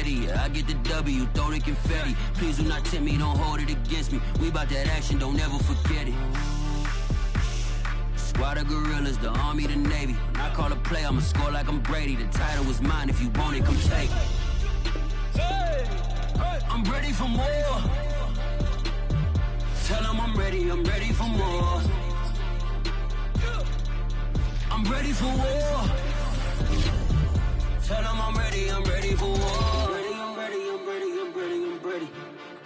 ready. Yeah, I get the W, throw the confetti. Please do not tempt me, don't hold it against me. We bout that action, don't ever forget it. Squad of gorillas, the army, the navy. When I call a play, I'ma score like I'm Brady. The title was mine, if you want it, come take it. I'm ready for more. Tell them I'm ready for more. I'm ready for war. Tell them I'm ready for war.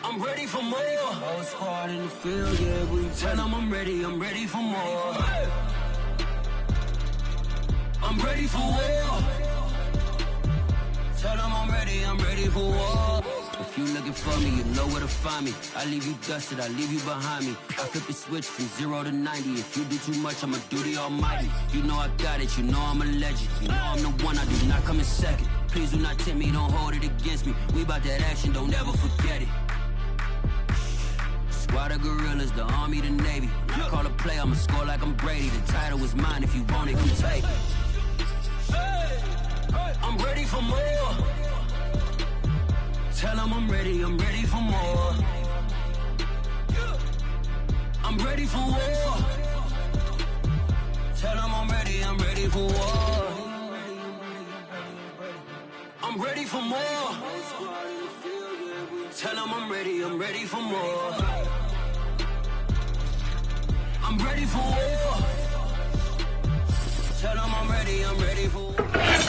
I'm ready for more. Whole squad in the field, yeah, we tell them I'm ready for more. I'm ready for war. Tell them I'm ready for war. If you looking for me, you know where to find me. I leave you dusted, I leave you behind me. I flip the switch from 0 to 90. If you do too much, I'ma do the almighty. You know I got it, you know I'm a legend. You know I'm the one, I do not come in second. Please do not tempt me, don't hold it against me. We bout that action, don't ever forget it. Squad of gorillas, the army, the navy. When I call a play, I'ma score like I'm Brady. The title was mine, if you want it, come take it. I'm ready for more. Tell them I'm ready for more. I'm ready for war. Tell them I'm ready for war. I'm ready for more. Tell them I'm ready for more. I'm ready for war. Tell them I'm ready for war.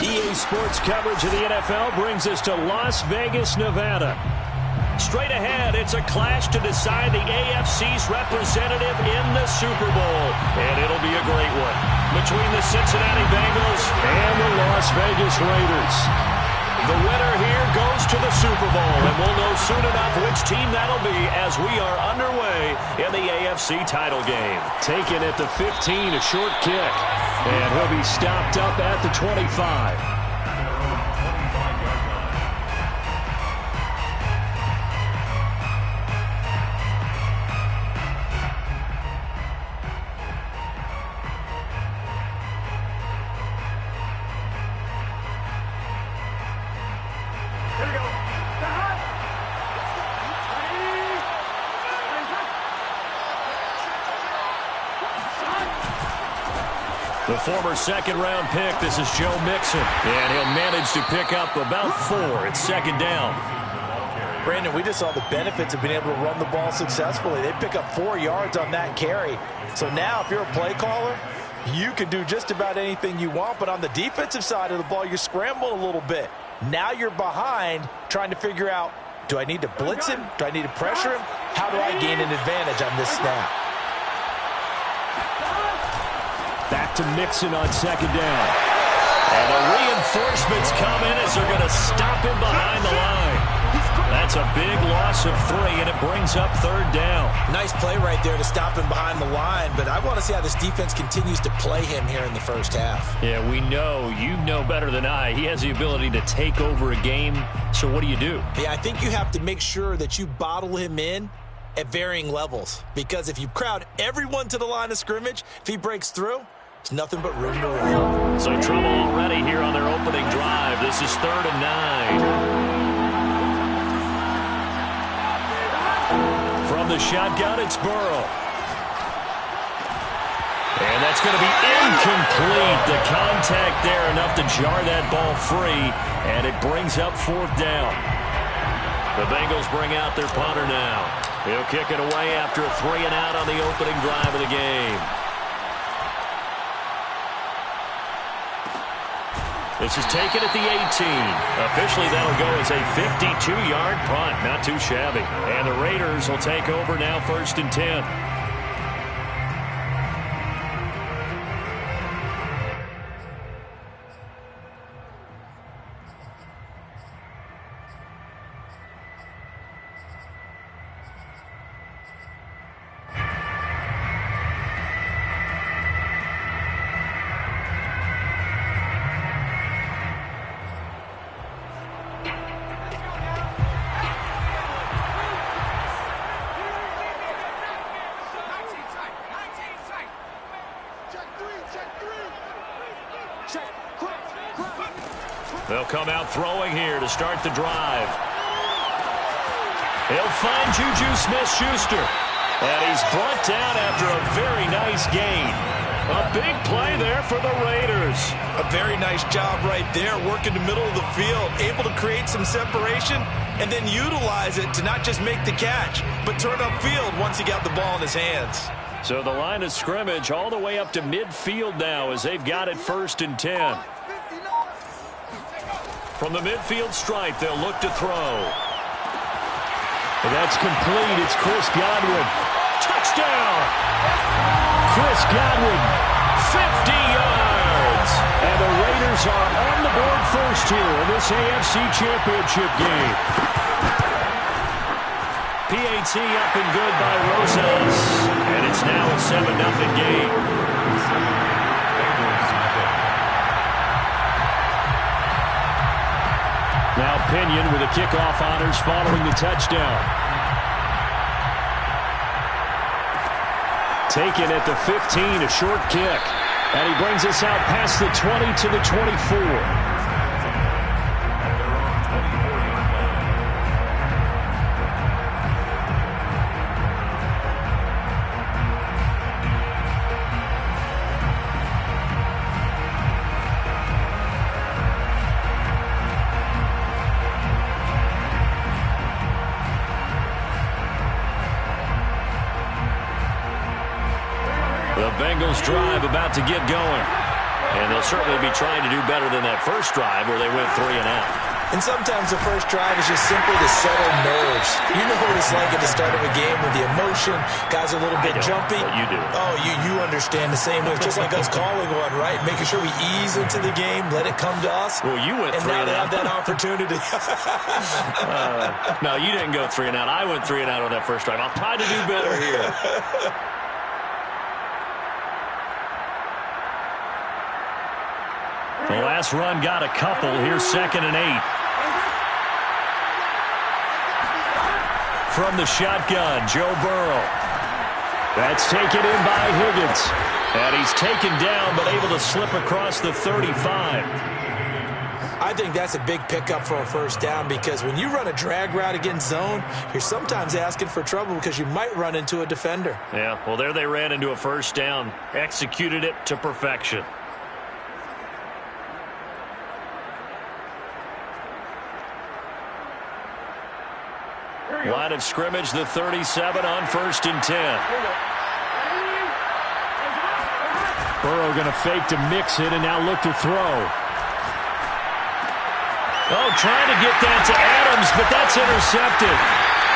EA Sports coverage of the NFL brings us to Las Vegas, Nevada. Straight ahead, it's a clash to decide the AFC's representative in the Super Bowl. And it'll be a great one between the Cincinnati Bengals and the Las Vegas Raiders. The winner here goes to the Super Bowl, and we'll know soon enough which team that'll be as we are underway in the AFC title game. Taken at the 15, a short kick. And he'll be stopped up at the 25. The former second-round pick, this is Joe Mixon. And he'll manage to pick up about 4. It's second down. Brandon, we just saw the benefits of being able to run the ball successfully. They pick up 4 yards on that carry. So now if you're a play caller, you can do just about anything you want. But on the defensive side of the ball, you're scrambling a little bit. Now you're behind trying to figure out, do I need to blitz him? Do I need to pressure him? How do I gain an advantage on this snap? Back to Mixon on second down. And the reinforcements come in as they're going to stop him behind the line. That's a big loss of 3, and it brings up third down. Nice play right there to stop him behind the line, but I want to see how this defense continues to play him here in the first half. Yeah, we know. You know better than I. He has the ability to take over a game, so what do you do? Yeah, I think you have to make sure that you bottle him in at varying levels, because if you crowd everyone to the line of scrimmage, if he breaks through, it's nothing but room to run. So trouble already here on their opening drive. This is 3rd and 9. From the shotgun, it's Burrow. And that's going to be incomplete. The contact there enough to jar that ball free, and it brings up 4th down. The Bengals bring out their punter now. He'll kick it away after a 3-and-out on the opening drive of the game. This is taken at the 18. Officially, that'll go as a 52-yard punt. Not too shabby. And the Raiders will take over now, 1st and 10. They'll come out throwing here to start the drive. He'll find Juju Smith-Schuster. And he's brought down after a very nice gain. A big play there for the Raiders. A very nice job right there, working the middle of the field, able to create some separation, and then utilize it to not just make the catch, but turn upfield once he got the ball in his hands. So the line of scrimmage all the way up to midfield now as they've got it 1st and 10. From the midfield stripe, they'll look to throw. That's complete. It's Chris Godwin. Touchdown! Chris Godwin. 50 yards! And the Raiders are on the board first here in this AFC Championship game. PAT up and good by Rosas. And it's now a 7-0 game. Now Pinion with the kickoff honors following the touchdown. Taken at the 15, a short kick. And he brings us out past the 20 to the 24. The Bengals drive about to get going. And they'll certainly be trying to do better than that first drive where they went 3 and out. And sometimes the first drive is just simply to settle nerves. You know what it's like at the start of a game with the emotion. Guys are a little bit jumpy. You do. Oh, you understand the same way. It's just like us calling one, right? Making sure we ease into the game, let it come to us. Well, you went 3 and and now out. they have that opportunity. No, you didn't go 3 and out. I went 3 and out on that first drive. I'll try to do better here. The last run got a couple. Here's 2nd and 8. From the shotgun, Joe Burrow. That's taken in by Higgins. And he's taken down but able to slip across the 35. I think that's a big pickup for a first down because when you run a drag route against zone, you're sometimes asking for trouble because you might run into a defender. Yeah, well, there they ran into a first down. Executed it to perfection. Line of scrimmage, the 37 on 1st and 10. Burrow going to fake to mix it and now look to throw. Oh, trying to get that to Adams, but that's intercepted.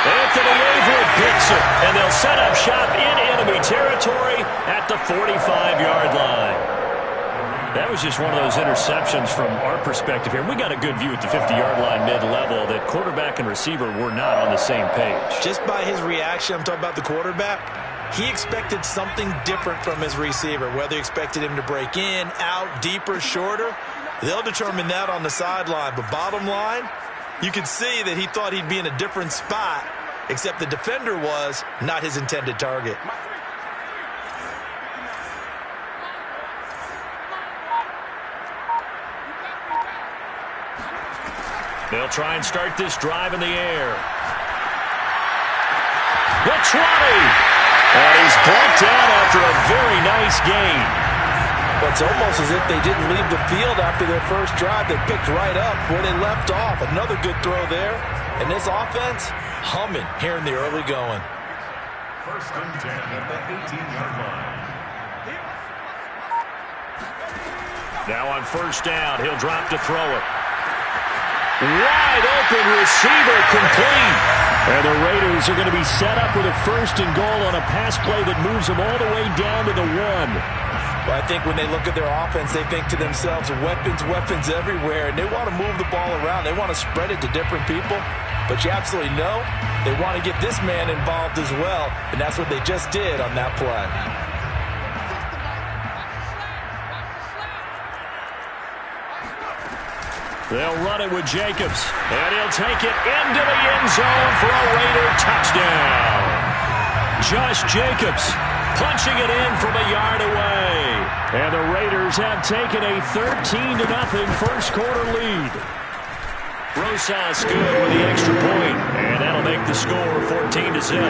Anthony Averett picks it, and they'll set up shop in enemy territory at the 45-yard line. That was just one of those interceptions from our perspective here. We got a good view at the 50-yard line mid-level that quarterback and receiver were not on the same page. Just by his reaction, I'm talking about the quarterback, he expected something different from his receiver, whether he expected him to break in, out, deeper, shorter. They'll determine that on the sideline. But bottom line, you could see that he thought he'd be in a different spot, except the defender was not his intended target. They'll try and start this drive in the air. The 20! And he's brought down after a very nice gain. Well, it's almost as if they didn't leave the field after their first drive. They picked right up where they left off. Another good throw there. And this offense, humming here in the early going. 1st and 10 at the 18-yard line. Now on 1st down, he'll drop to throw it. Wide open receiver complete. And the Raiders are going to be set up with a 1st and goal on a pass play that moves them all the way down to the 1. Well, I think when they look at their offense, they think to themselves, weapons, weapons everywhere, and they want to move the ball around. They want to spread it to different people. But you absolutely know they want to get this man involved as well, and that's what they just did on that play. They'll run it with Jacobs, and he'll take it into the end zone for a Raider touchdown. Josh Jacobs punching it in from a yard away. And the Raiders have taken a 13-0 first quarter lead. Rosas good with the extra point, and that'll make the score 14-7.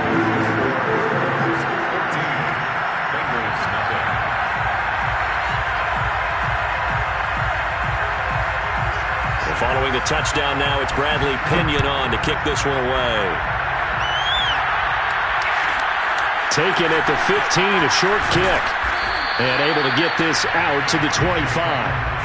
Following the touchdown now, it's Bradley Pinion on to kick this one away. Taken at the 15, a short kick. And able to get this out to the 25.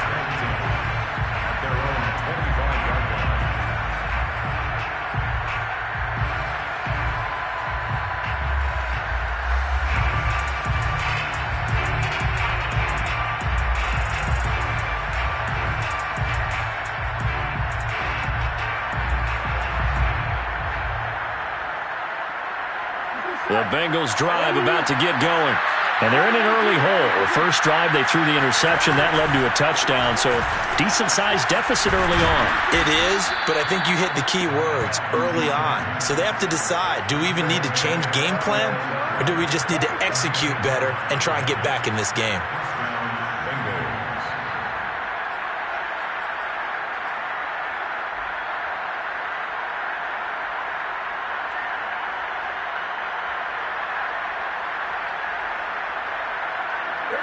The Bengals drive about to get going. And they're in an early hole. The first drive, they threw the interception. That led to a touchdown. So decent-sized deficit early on. It is, but I think you hit the key words, early on. So they have to decide, do we even need to change game plan? Or do we just need to execute better and try and get back in this game?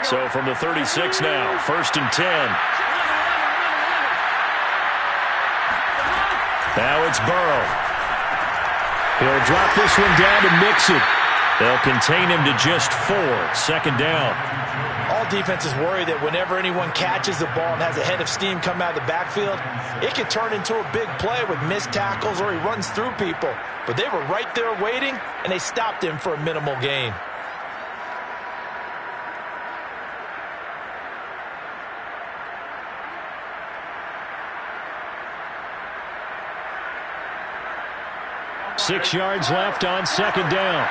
So from the 36 now, 1st and 10. Now it's Burrow. He'll drop this one down to Mixon. They'll contain him to just 4. 2nd down. All defenses worry that whenever anyone catches the ball and has a head of steam come out of the backfield, it can turn into a big play with missed tackles or he runs through people. But they were right there waiting, and they stopped him for a minimal gain. Six yards left on 2nd down.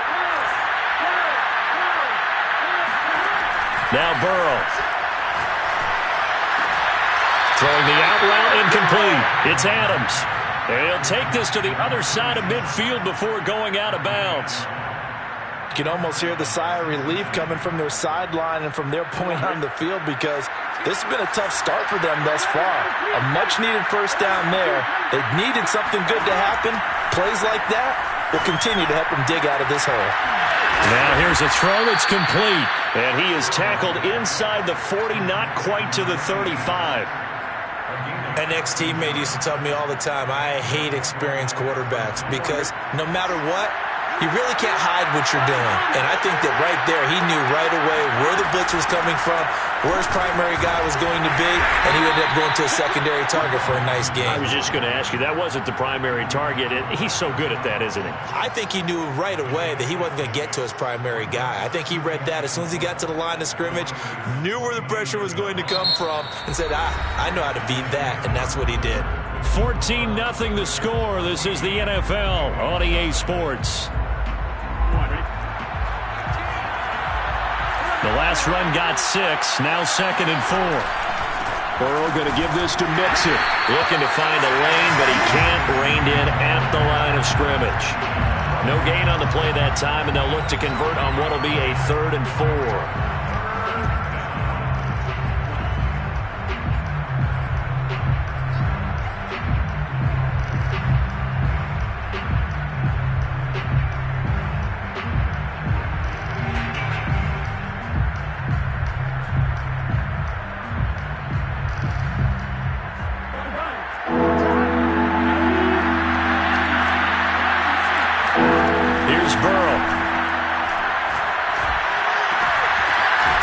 Now Burrow. Throwing the out route incomplete. It's Adams. They'll take this to the other side of midfield before going out of bounds. You can almost hear the sigh of relief coming from their sideline and from their point on the field because this has been a tough start for them thus far. A much-needed first down there. They needed something good to happen. Plays like that will continue to help them dig out of this hole. Now here's a throw that's complete. And he is tackled inside the 40, not quite to the 35. An ex-teammate used to tell me all the time, I hate experienced quarterbacks because no matter what, you really can't hide what you're doing. And I think that right there, he knew right away where the blitz was coming from, where his primary guy was going to be, and he ended up going to a secondary target for a nice game. I was just going to ask you, that wasn't the primary target. He's so good at that, isn't he? I think he knew right away that he wasn't going to get to his primary guy. I think he read that as soon as he got to the line of scrimmage, knew where the pressure was going to come from, and said, I know how to beat that, and that's what he did. 14-0 the score. This is the NFL on EA Sports. The last run got 6, now 2nd and 4. Burrow going to give this to Mixon. Looking to find a lane, but he can't. Reined in at the line of scrimmage. No gain on the play that time, and they'll look to convert on what will be a 3rd and 4.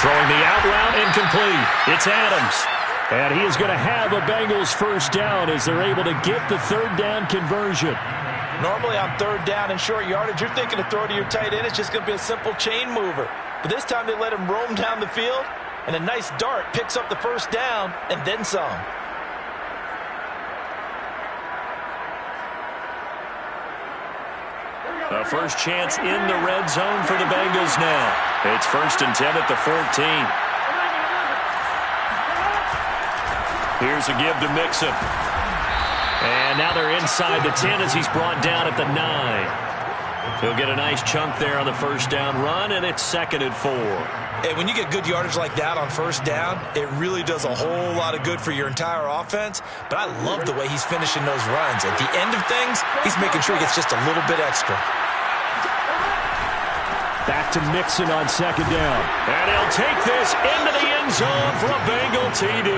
Throwing the out route incomplete. It's Adams. And he is going to have a Bengals first down as they're able to get the 3rd down conversion. Normally on 3rd down and short yardage, you're thinking to throw to your tight end. It's just going to be a simple chain mover. But this time they let him roam down the field, and a nice dart picks up the first down and then some. A first chance in the red zone for the Bengals now. It's 1st and 10 at the 14. Here's a give to Mixon. And now they're inside the 10 as he's brought down at the 9. He'll get a nice chunk there on the first down run, and it's 2nd and 4. And when you get good yardage like that on first down, it really does a whole lot of good for your entire offense. But I love the way he's finishing those runs. At the end of things, he's making sure he gets just a little bit extra. Back to Mixon on 2nd down. And he'll take this into the end zone for a Bengal TD.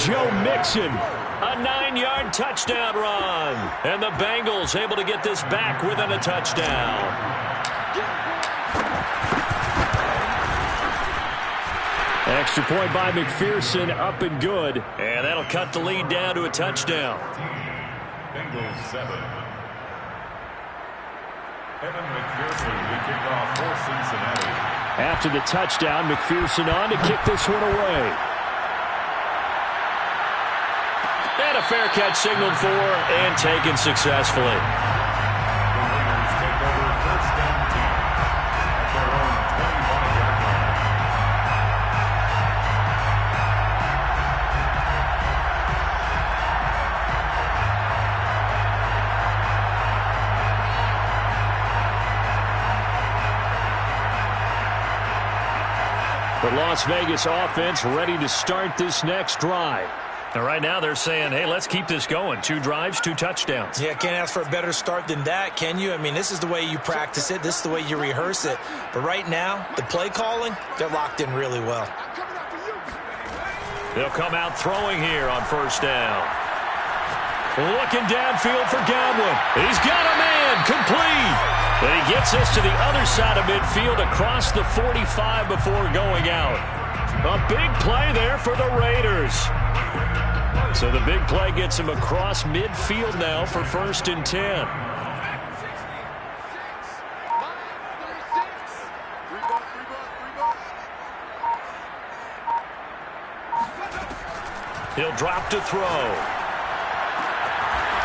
Joe Mixon, a 9-yard touchdown run. And the Bengals able to get this back within a touchdown. Extra point by McPherson, up and good. And that'll cut the lead down to a touchdown. Bengals 7. Evan McPherson will kick off for Cincinnati. After the touchdown, McPherson on to kick this one away. And a fair catch signaled for and taken successfully. The Raiders take over 1st and 10 at their own 25-yard line. The Las Vegas offense ready to start this next drive. And right now they're saying, hey, let's keep this going. 2 drives, 2 touchdowns. Yeah, can't ask for a better start than that, can you? I mean, this is the way you practice it. This is the way you rehearse it. But right now, the play calling, they're locked in really well. They'll come out throwing here on first down. Looking downfield for Godwin. He's got a man, complete. And he gets us to the other side of midfield across the 45 before going out. A big play there for the Raiders. So the big play gets him across midfield now for 1st and 10. He'll drop to throw.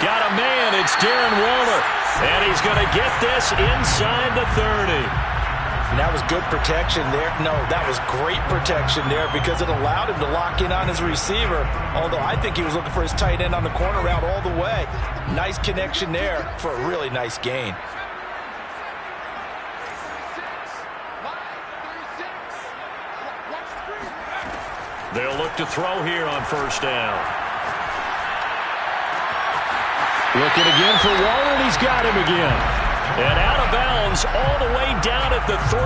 Got a man, it's Darren Waller. And he's going to get this inside the 30. And that was good protection there. No, that was great protection there because it allowed him to lock in on his receiver. Although I think he was looking for his tight end on the corner route all the way. Nice connection there for a really nice gain. They'll look to throw here on first down. Looking again for Waller, and he's got him again. And out of bounds all the way down at the 3.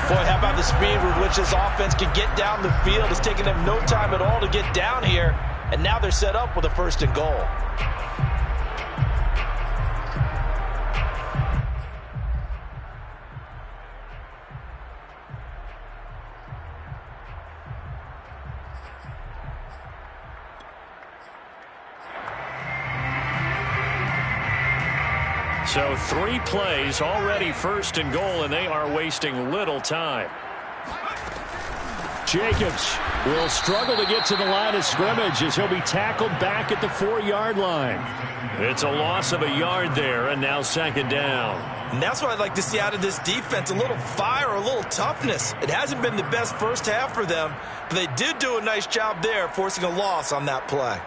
Boy, how about the speed with which this offense can get down the field? It's taken them no time at all to get down here. And now they're set up with a 1st and goal. So 3 plays already 1st and goal, and they are wasting little time. Jacobs will struggle to get to the line of scrimmage as he'll be tackled back at the 4-yard line. It's a loss of a yard there, and now 2nd down. And that's what I'd like to see out of this defense, a little fire, a little toughness. It hasn't been the best first half for them, but they did do a nice job there forcing a loss on that play.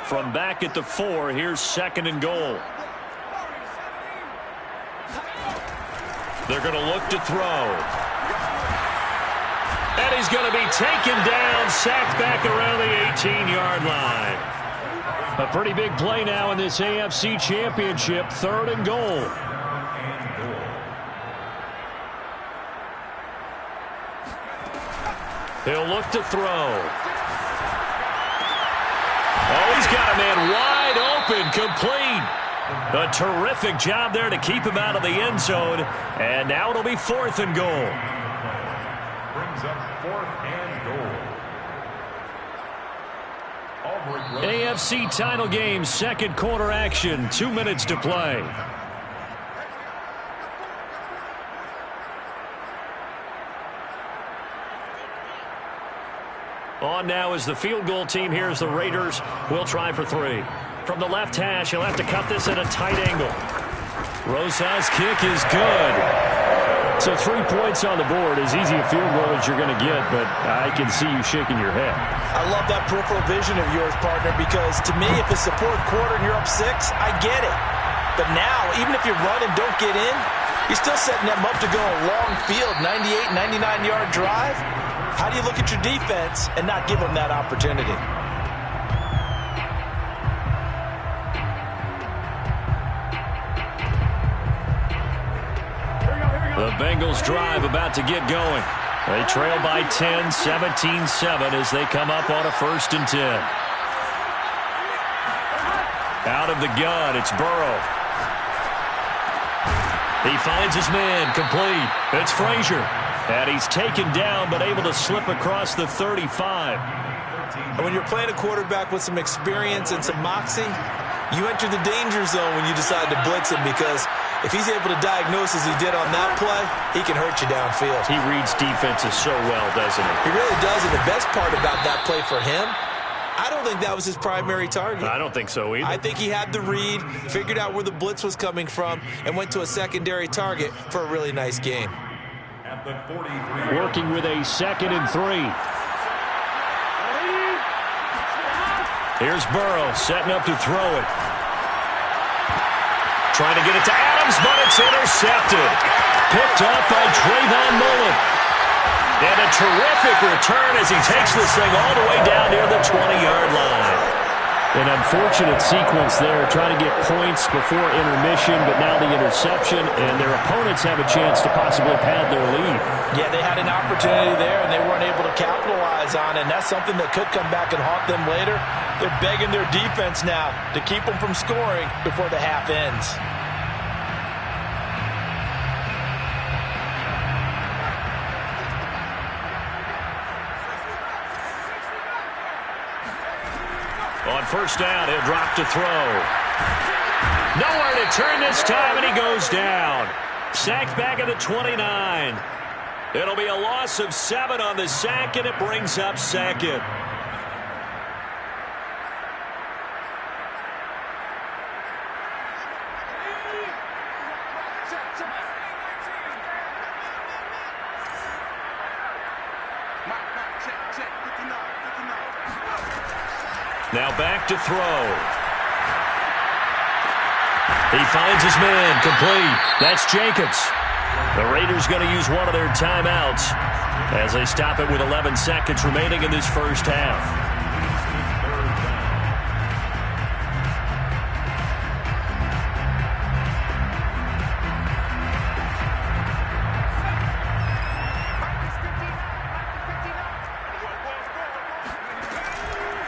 From back at the 4, here's 2nd and goal. They're going to look to throw. And he's going to be taken down, sacked back around the 18-yard line. A pretty big play now in this AFC Championship, 3rd and goal. He'll look to throw. Oh, he's got a man wide open, complete. A terrific job there to keep him out of the end zone. And now it'll be 4th and goal. Brings up 4th and goal. AFC title game, 2nd quarter action. 2 minutes to play. On now is the field goal team. Here's the Raiders. We'll try for 3. From the left hash, he'll have to cut this at a tight angle. Rosa's kick is good. So 3 points on the board, as easy a field goal as you're going to get, but I can see you shaking your head. I love that peripheral vision of yours, partner, because to me, if it's the fourth quarter and you're up 6, I get it. But now, even if you run and don't get in, you're still setting them up to go a long field, 98, 99-yard drive. How do you look at your defense and not give them that opportunity? The Bengals drive about to get going. They trail by 10, 17-7 as they come up on a 1st and 10. Out of the gun, it's Burrow. He finds his man, complete. It's Frazier. And he's taken down, but able to slip across the 35. And when you're playing a quarterback with some experience and some moxie, you enter the danger zone when you decide to blitz him, because if he's able to diagnose as he did on that play, he can hurt you downfield. He reads defenses so well, doesn't he? He really does, and the best part about that play for him, I don't think that was his primary target. I don't think so either. I think he had the read, figured out where the blitz was coming from, and went to a secondary target for a really nice game. At the 43. Working with a 2nd and 3. Here's Burrow setting up to throw it. Trying to get it to Adams, but it's intercepted. Picked up by Trayvon Mullen. And a terrific return as he takes this thing all the way down near the 20-yard line. An unfortunate sequence there, trying to get points before intermission, but now the interception, and their opponents have a chance to possibly pad their lead. Yeah, they had an opportunity there, and they weren't able to capitalize on it, and that's something that could come back and haunt them later. They're begging their defense now to keep them from scoring before the half ends. On 1st down, he'll drop to throw. Nowhere to turn this time, and he goes down. Sacked back at the 29. It'll be a loss of 7 on the sack, and it brings up 2nd. Now back to throw. He finds his man, complete. That's Jacobs. The Raiders going to use one of their timeouts as they stop it with 11 seconds remaining in this 1st half.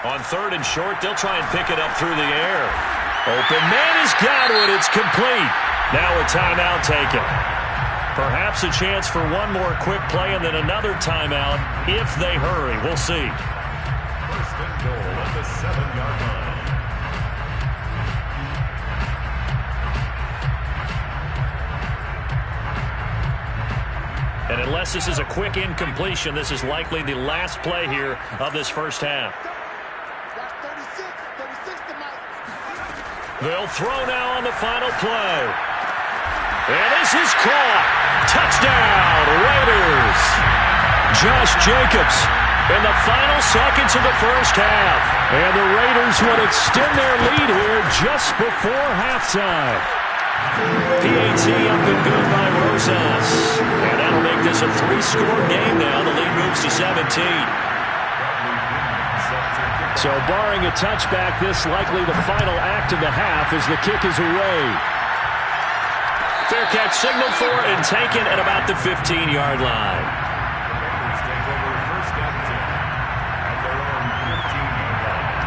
On 3rd and short, they'll try and pick it up through the air. Open man is Godwin. It's complete. Now a timeout taken. Perhaps a chance for one more quick play and then another timeout if they hurry. We'll see. 1st and goal at the 7-yard line. And unless this is a quick incompletion, this is likely the last play here of this 1st half. They'll throw now on the final play. And this is caught. Touchdown, Raiders. Josh Jacobs in the final seconds of the 1st half. And the Raiders will extend their lead here just before halftime. PAT up and good by Rosas. And that'll make this a 3-score game now. The lead moves to 17. So barring a touchback, this likely the final act of the half as the kick is away. Fair catch signaled for and taken at about the 15-yard line. Raiders take over 1st and 10 at their own 15-yard line.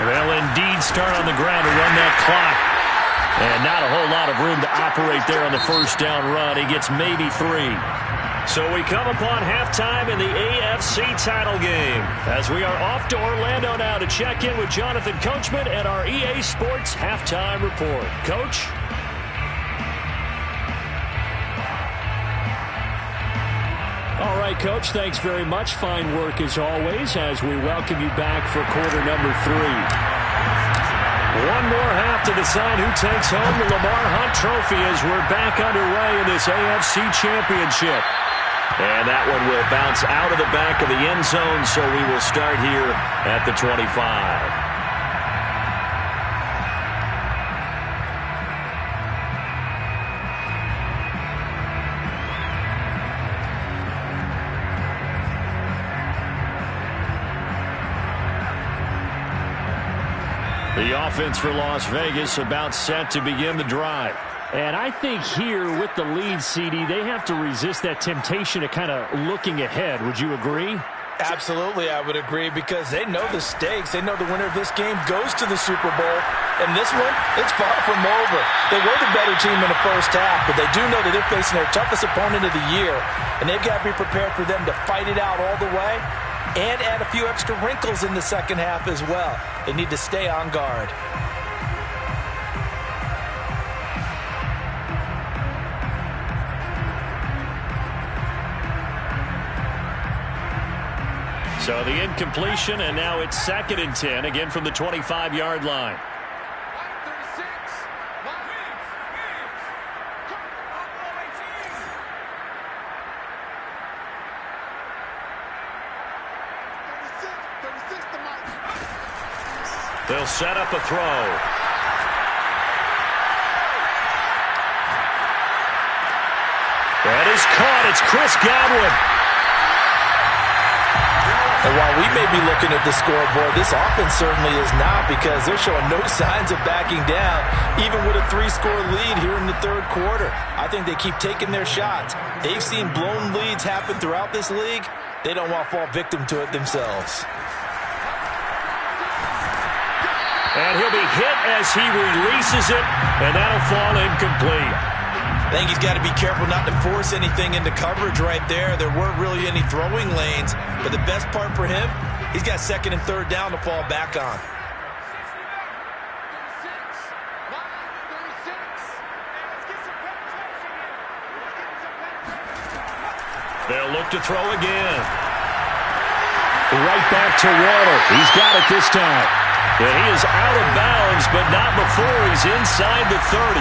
They'll indeed start on the ground to run that clock. And not a whole lot of room to operate there on the 1st down run. He gets maybe 3. So we come upon halftime in the AFC title game as we are off to Orlando now to check in with Jonathan Coachman and our EA Sports halftime report. Coach? right, Coach. Thanks very much. Fine work as always as we welcome you back for quarter number 3. One more half to decide who takes home the Lamar Hunt Trophy as we're back underway in this AFC Championship. And that one will bounce out of the back of the end zone, so we will start here at the 25. The offense for Las Vegas about set to begin the drive. And I think here with the lead, CD, they have to resist that temptation of kind of looking ahead. Would you agree? Absolutely, I would agree, because they know the stakes. They know the winner of this game goes to the Super Bowl. And this one, it's far from over. They were the better team in the first half, but they do know that they're facing their toughest opponent of the year. And they've got to be prepared for them to fight it out all the way and add a few extra wrinkles in the second half as well. They need to stay on guard. So the incompletion, and now it's 2nd and 10, again from the 25-yard line. They'll set up a throw. That is caught. It's Chris Godwin. And while we may be looking at the scoreboard, this offense certainly is not, because they're showing no signs of backing down, even with a 3-score lead here in the third quarter. I think they keep taking their shots. They've seen blown leads happen throughout this league. They don't want to fall victim to it themselves. And he'll be hit as he releases it, and that'll fall incomplete. I think he's got to be careful not to force anything into coverage right there. There weren't really any throwing lanes, but the best part for him, he's got 2nd and 3rd down to fall back on. They'll look to throw again. Right back to Waddle. He's got it this time. And he is out of bounds, but not before he's inside the 30.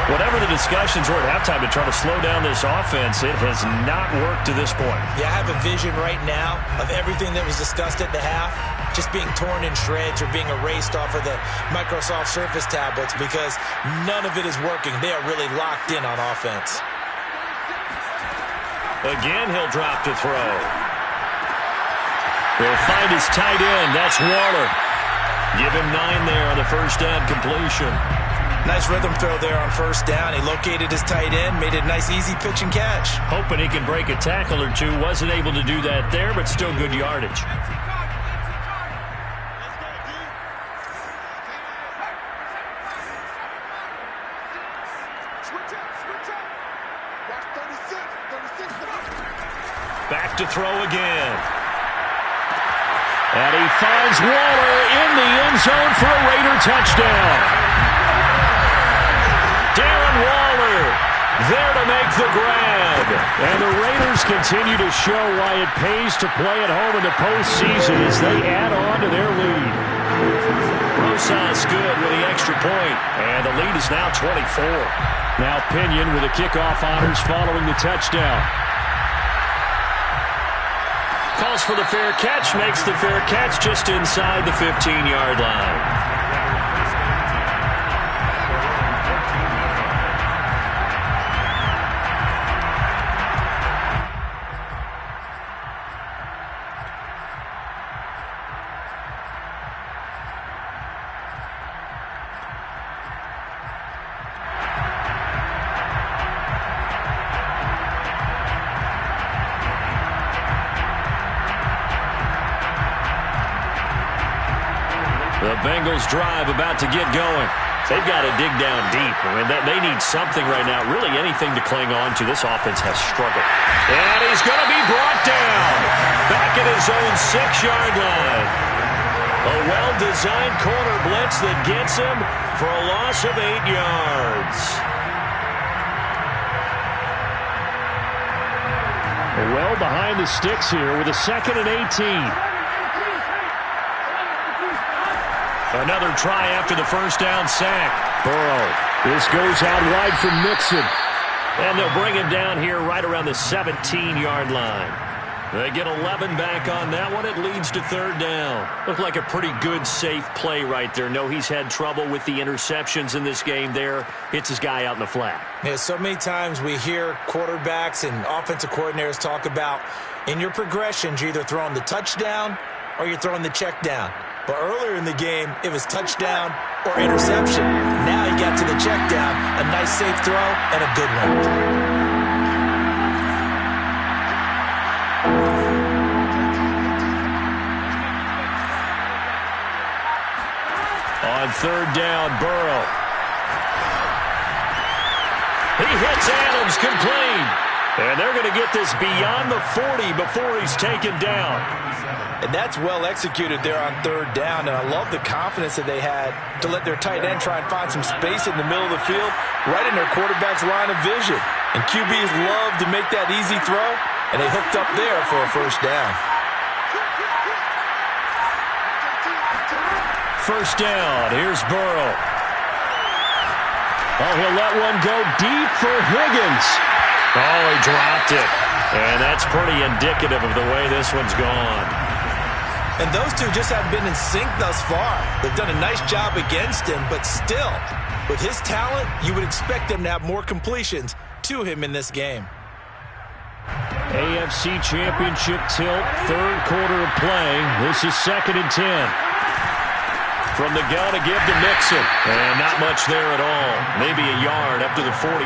Whatever the discussions were at halftime to try to slow down this offense, it has not worked to this point. Yeah, I have a vision right now of everything that was discussed at the half just being torn in shreds or being erased off of the Microsoft Surface tablets, because none of it is working. They are really locked in on offense. Again, he'll drop to throw. He'll find his tight end. That's Waller. Give him 9 there on the first down completion. Nice rhythm throw there on first down. He located his tight end, made it a nice easy pitch and catch. Hoping he can break a tackle or two. Wasn't able to do that there, but still good yardage. Back to throw again. And he finds Waller in the end zone for a Raider touchdown. Darren Waller there to make the grab. And the Raiders continue to show why it pays to play at home in the postseason as they add on to their lead. Rosas good with the extra point, and the lead is now 24. Now Pinion with the kickoff honors following the touchdown. Calls for the fair catch, makes the fair catch just inside the 15-yard line. The Bengals drive about to get going. They've got to dig down deep. I mean, they need something right now, really anything to cling on to. This offense has struggled. And he's going to be brought down back at his own 6-yard line. A well-designed corner blitz that gets him for a loss of 8 yards. well behind the sticks here with a 2nd and 18. Another try after the first down sack. Burrow. This goes out wide for Mixon. And they'll bring him down here right around the 17-yard line. They get 11 back on that one. It leads to 3rd down. Looked like a pretty good, safe play right there. No, he's had trouble with the interceptions in this game there. Hits his guy out in the flat. Yeah, so many times we hear quarterbacks and offensive coordinators talk about in your progressions, you're either throwing the touchdown or you're throwing the check down. But earlier in the game, it was touchdown or interception. Now he got to the check down, a nice safe throw, and a good one. On 3rd down, Burrow. He hits Adams complete. And they're going to get this beyond the 40 before he's taken down. And that's well executed there on 3rd down. And I love the confidence that they had to let their tight end try and find some space in the middle of the field, right in their quarterback's line of vision. And QBs love to make that easy throw, and they hooked up there for a 1st down. 1st down. Here's Burrow. Oh, he'll let one go deep for Higgins. Oh, he dropped it. And that's pretty indicative of the way this one's gone. And those two just haven't been in sync thus far. They've done a nice job against him, but still, with his talent, you would expect them to have more completions to him in this game. AFC Championship tilt, 3rd quarter of play. This is 2nd and 10. From the gun to give to Mixon. And not much there at all. Maybe a yard up to the 43.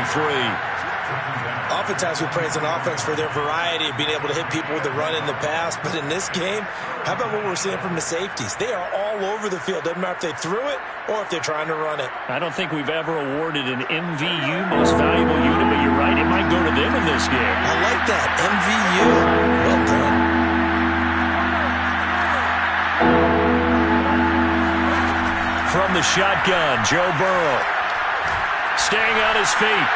Oftentimes we praise an offense for their variety of being able to hit people with the run in the pass. But in this game, how about what we're seeing from the safeties? They are all over the field. Doesn't matter if they threw it or if they're trying to run it. I don't think we've ever awarded an MVU, most valuable unit, but you're right. It might go to them in this game. I like that. MVU. Well done. From the shotgun, Joe Burrow. Staying on his feet.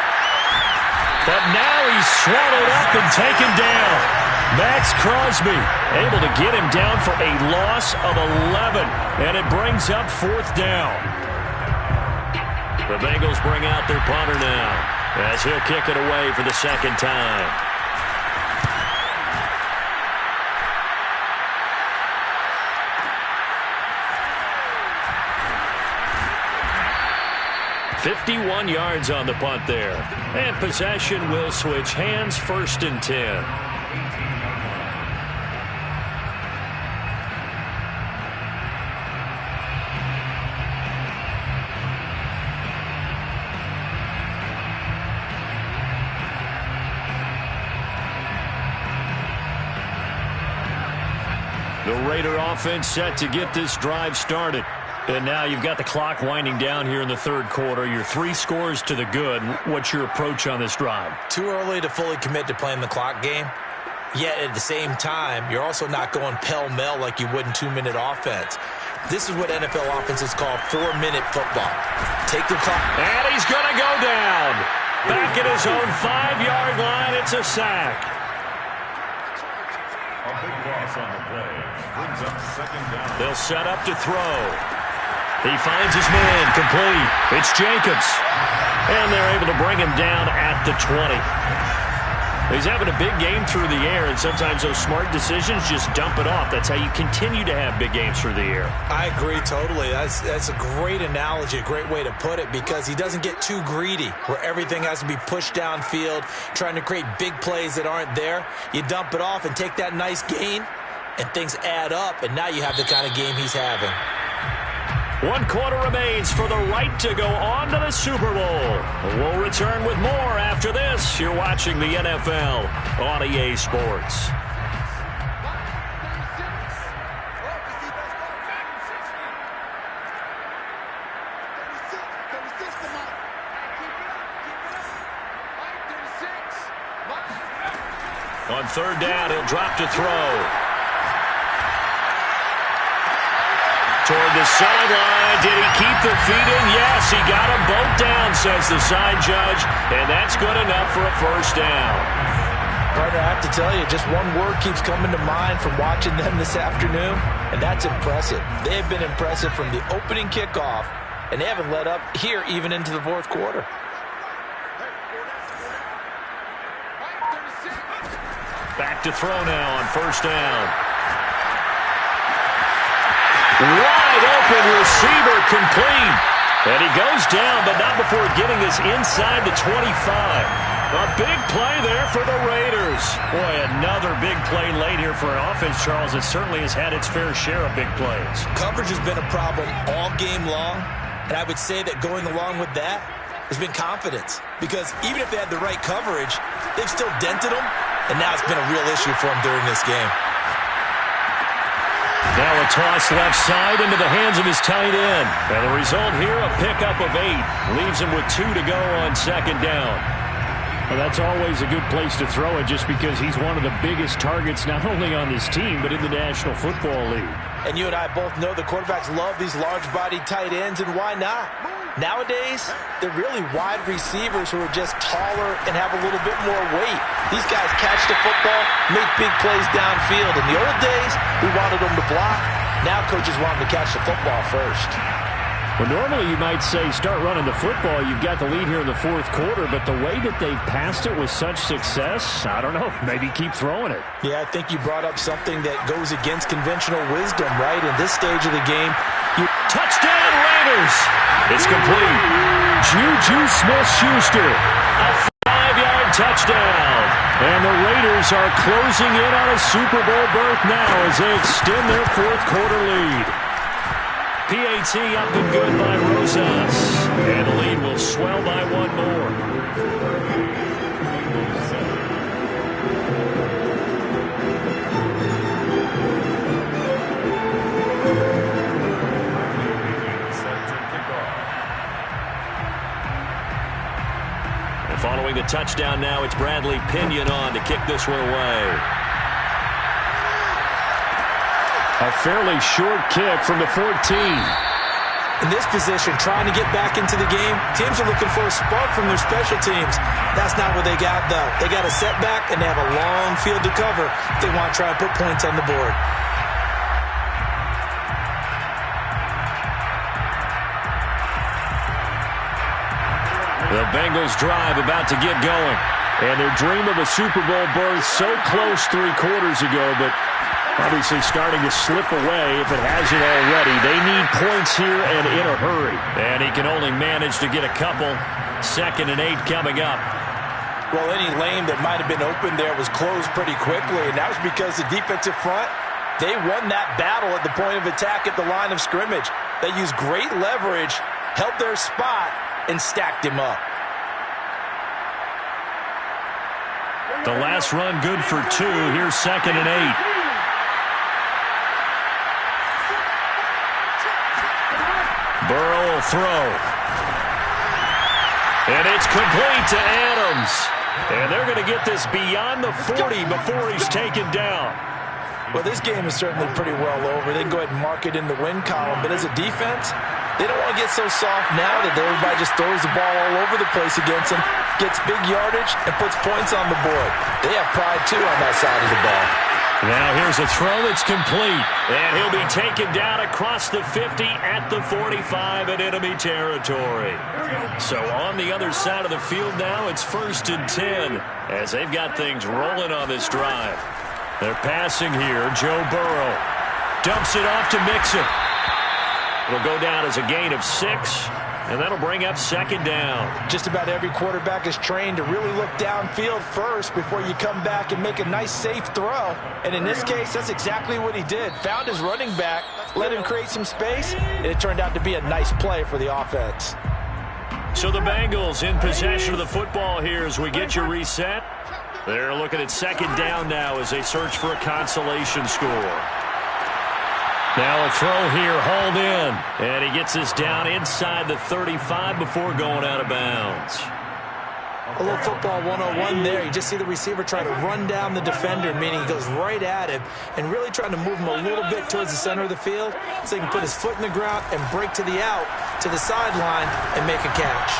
But now he's swallowed up and taken down. Max Crosby able to get him down for a loss of 11. And it brings up 4th down. The Bengals bring out their punter now as he'll kick it away for the 2nd time. .51 yards on the punt there. And possession will switch hands, 1st and 10. The Raider offense set to get this drive started. And now you've got the clock winding down here in the 3rd quarter. You're 3 scores to the good. What's your approach on this drive? Too early to fully commit to playing the clock game. Yet at the same time, you're also not going pell-mell like you would in 2-minute offense. This is what NFL offenses call 4-minute football. Take the clock. And he's going to go down. Back at his own 5-yard line. It's a sack. A big loss on the play. Brings up 2nd down. They'll set up to throw. He finds his man complete. It's Jacobs. And they're able to bring him down at the 20. He's having a big game through the air, and sometimes those smart decisions just dump it off. That's how you continue to have big games through the air. I agree totally. That's a great analogy, a great way to put it, because he doesn't get too greedy where everything has to be pushed downfield, trying to create big plays that aren't there. You dump it off and take that nice gain, and things add up, and now you have the kind of game he's having. 1 quarter remains for the right to go on to the Super Bowl. We'll return with more after this. You're watching the NFL on EA Sports. On 3rd down, he'll drop to throw. Toward the sideline. Did he keep the feet in? Yes, he got them both down, says the side judge. And that's good enough for a 1st down. Partner, I have to tell you, just one word keeps coming to mind from watching them this afternoon, and that's impressive. They have been impressive from the opening kickoff, and they haven't let up here even into the fourth quarter. Back to throw now on first down. Wide open receiver complete. And he goes down, but not before getting this inside the 25. A big play there for the Raiders. Boy, another big play late here for an offense, Charles, that certainly has had its fair share of big plays. Coverage has been a problem all game long, and I would say that going along with that has been confidence. Because even if they had the right coverage, they've still dented them, and now it's been a real issue for them during this game. Now a toss left side into the hands of his tight end. And the result here, a pickup of 8. Leaves him with 2 to go on second down. Well, that's always a good place to throw it just because he's one of the biggest targets not only on this team but in the National Football League. And you and I both know the quarterbacks love these large-bodied tight ends, and why not? Nowadays, they're really wide receivers who are just taller and have a little bit more weight. These guys catch the football, make big plays downfield. In the old days, we wanted them to block. Now coaches want them to catch the football first. Well, normally you might say start running the football. You've got the lead here in the fourth quarter, but the way that they've passed it with such success, I don't know, maybe keep throwing it. Yeah, I think you brought up something that goes against conventional wisdom, right? In this stage of the game, touchdown Raiders! It's complete. Juju Smith-Schuster, a 5-yard touchdown. And the Raiders are closing in on a Super Bowl berth now as they extend their fourth quarter lead. PAT up and good by Rosas. And the lead will swell by 1 more. And following the touchdown now, it's Bradley Pinion on to kick this one away. A fairly short kick from the 14. In this position, trying to get back into the game, teams are looking for a spark from their special teams. That's not what they got, though. They got a setback, and they have a long field to cover if they want to try and put points on the board. The Bengals drive about to get going. And their dream of a Super Bowl berth so close 3 quarters ago, but obviously starting to slip away if it hasn't already. They need points here and in a hurry. And he can only manage to get a couple. 2nd and 8 coming up. Well, any lane that might have been open there was closed pretty quickly, and that was because the defensive front, they won that battle at the point of attack at the line of scrimmage. They used great leverage, held their spot, and stacked him up. The last run good for 2. Here's 2nd and 8. Burrow will throw. And it's complete to Adams. And they're going to get this beyond the 40 before he's taken down. Well, this game is certainly pretty well over. They can go ahead and mark it in the win column. But as a defense, they don't want to get so soft now that everybody just throws the ball all over the place against them, gets big yardage, and puts points on the board. They have pride, too, on that side of the ball. Now here's a throw that's complete. And he'll be taken down across the 50 at the 45 in enemy territory. So on the other side of the field now, it's 1st and 10 as they've got things rolling on this drive. They're passing here. Joe Burrow dumps it off to Mixon. It'll go down as a gain of 6. And that'll bring up 2nd down. Just about every quarterback is trained to really look downfield first before you come back and make a nice, safe throw. And in this case, that's exactly what he did. Found his running back, let him create some space, and it turned out to be a nice play for the offense. So the Bengals in possession of the football here as we get your reset. They're looking at 2nd down now as they search for a consolation score. Now a throw here, hauled in. And he gets this down inside the 35 before going out of bounds. A little football 101 there. You just see the receiver try to run down the defender, meaning he goes right at him and really trying to move him a little bit towards the center of the field so he can put his foot in the ground and break to the out, to the sideline, and make a catch.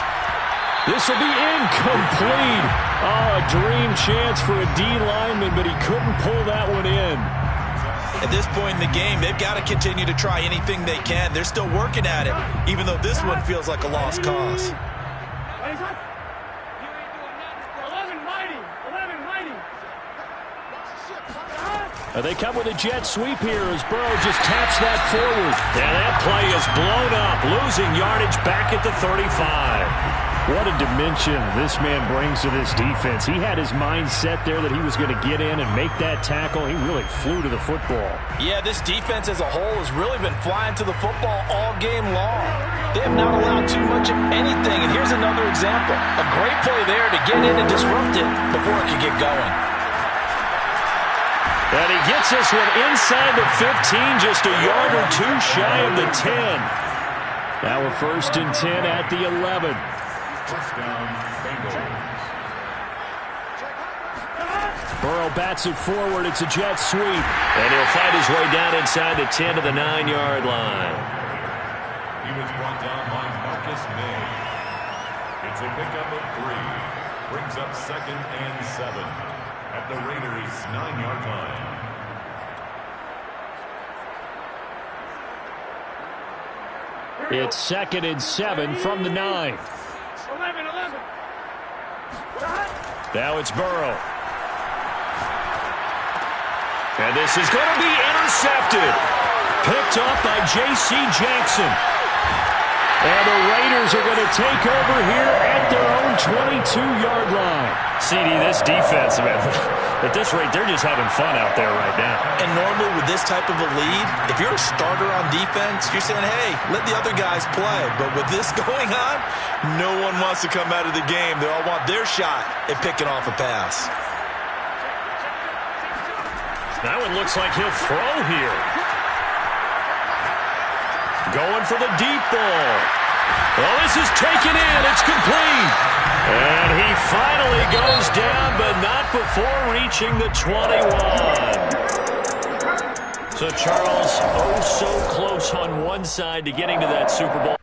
This will be incomplete. Oh, a dream chance for a D lineman, but he couldn't pull that one in. At this point in the game, they've got to continue to try anything they can. They're still working at it, even though this one feels like a lost cause. They come with a jet sweep here as Burrow just taps that forward. And that play is blown up, losing yardage back at the 35. What a dimension this man brings to this defense. He had his mind set there that he was going to get in and make that tackle. He really flew to the football. Yeah, this defense as a whole has really been flying to the football all game long. They have not allowed too much of anything, and here's another example. A great play there to get in and disrupt it before it could get going. And he gets this one inside the 15, just a yard or two shy of the 10. Now a 1st and 10 at the 11. Touchdown, Bengals. Burrow bats it forward. It's a jet sweep. And he'll fight his way down inside the 10 to the 9-yard line. He was brought down by Marcus May. It's a pickup of 3. Brings up 2nd and 7 at the Raiders' 9-yard line. It's 2nd and 7 from the 9. 11. Now it's Burrow. And this is going to be intercepted. Picked up by J.C. Jackson. And the Raiders are going to take over here at their own 22-yard line. CD, this defense, man, at this rate, they're just having fun out there right now. And normally with this type of a lead, if you're a starter on defense, you're saying, hey, let the other guys play. But with this going on, no one wants to come out of the game. They all want their shot at picking off a pass. That one looks like he'll throw here. Going for the deep ball. Well, this is taken in. It's complete. And he finally goes down, but not before reaching the 21. So, Charles, oh so close on one side to getting to that Super Bowl